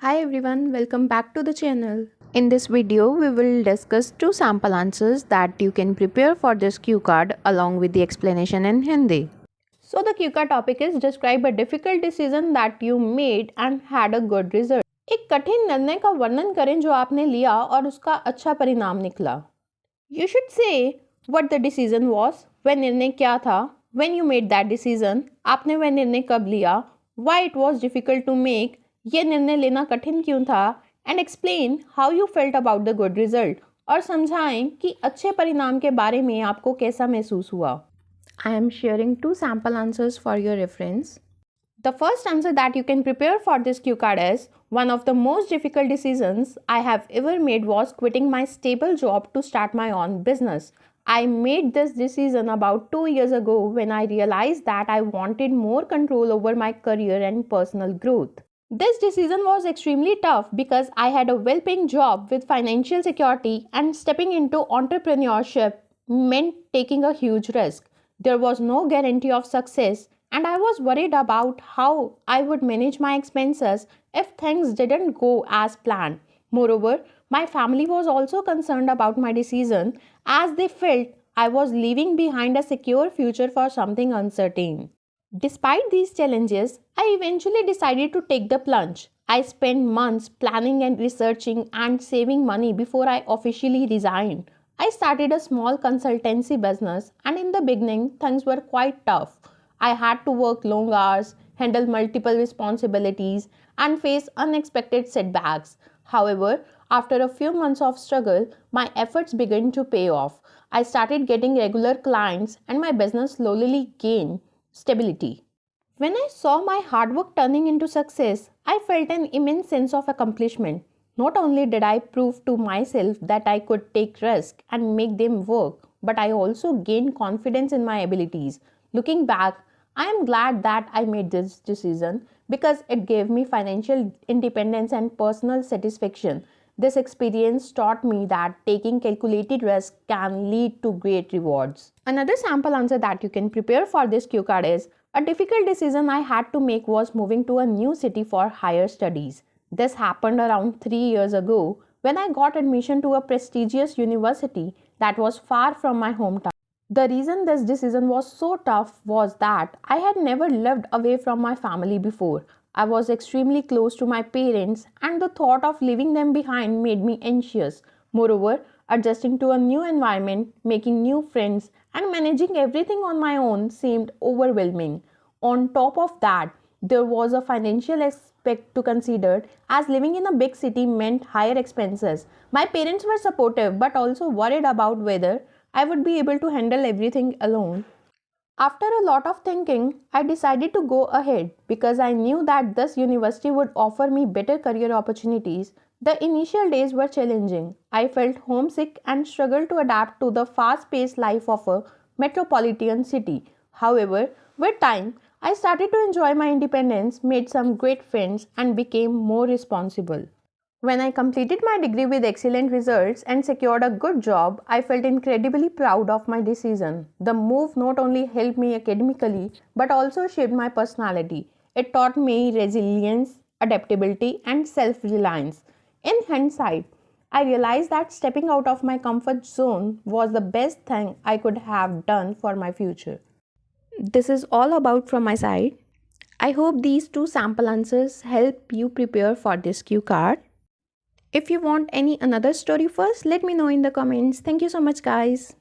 Hi everyone, welcome back to the channel. In this video, we will discuss two sample answers that you can prepare for this cue card along with the explanation in Hindi. So the cue card topic is describe a difficult decision that you made and had a good result. एक कठिन निर्णय का वर्णन करें जो आपने लिया और उसका अच्छा परिणाम निकला. You should say what the decision was, वह निर्णय क्या था, when you made that decision, आपने वह निर्णय कब लिया, why it was difficult to make, ये निर्णय लेना कठिन क्यों था, and explain how you felt about the good result, और समझाएं कि अच्छे परिणाम के बारे में आपको कैसा महसूस हुआ. I am sharing two sample answers for your reference. The first answer that you can prepare for this cue card is, one of the most difficult decisions I have ever made was quitting my stable job to start my own business. I made this decision about 2 years ago when I realized that I wanted more control over my career and personal growth. This decision was extremely tough because I had a well-paying job with financial security, and stepping into entrepreneurship meant taking a huge risk. There was no guarantee of success, and I was worried about how I would manage my expenses if things didn't go as planned. Moreover, my family was also concerned about my decision as they felt I was leaving behind a secure future for something uncertain. Despite these challenges, I eventually decided to take the plunge. I spent months planning and researching and saving money before I officially resigned. I started a small consultancy business, and in the beginning, things were quite tough. I had to work long hours, handle multiple responsibilities, and face unexpected setbacks. However, after a few months of struggle, my efforts began to pay off. I started getting regular clients, and my business slowly gained stability. When I saw my hard work turning into success, I felt an immense sense of accomplishment. Not only did I prove to myself that I could take risks and make them work, but I also gained confidence in my abilities. Looking back, I am glad that I made this decision because it gave me financial independence and personal satisfaction. This experience taught me that taking calculated risks can lead to great rewards. Another sample answer that you can prepare for this cue card is, a difficult decision I had to make was moving to a new city for higher studies. This happened around 3 years ago when I got admission to a prestigious university that was far from my hometown. The reason this decision was so tough was that I had never lived away from my family before. I was extremely close to my parents, and the thought of leaving them behind made me anxious. Moreover, adjusting to a new environment, making new friends, and managing everything on my own seemed overwhelming. On top of that, there was a financial aspect to consider, as living in a big city meant higher expenses. My parents were supportive but also worried about whether I would be able to handle everything alone. After a lot of thinking, I decided to go ahead because I knew that this university would offer me better career opportunities. The initial days were challenging. I felt homesick and struggled to adapt to the fast-paced life of a metropolitan city. However, with time, I started to enjoy my independence, made some great friends, and became more responsible. When I completed my degree with excellent results and secured a good job, I felt incredibly proud of my decision. The move not only helped me academically but also shaped my personality. It taught me resilience, adaptability, and self-reliance. In hindsight, I realized that stepping out of my comfort zone was the best thing I could have done for my future. This is all about from my side. I hope these two sample answers help you prepare for this cue card. If you want any another story first, let me know in the comments. Thank you so much, guys.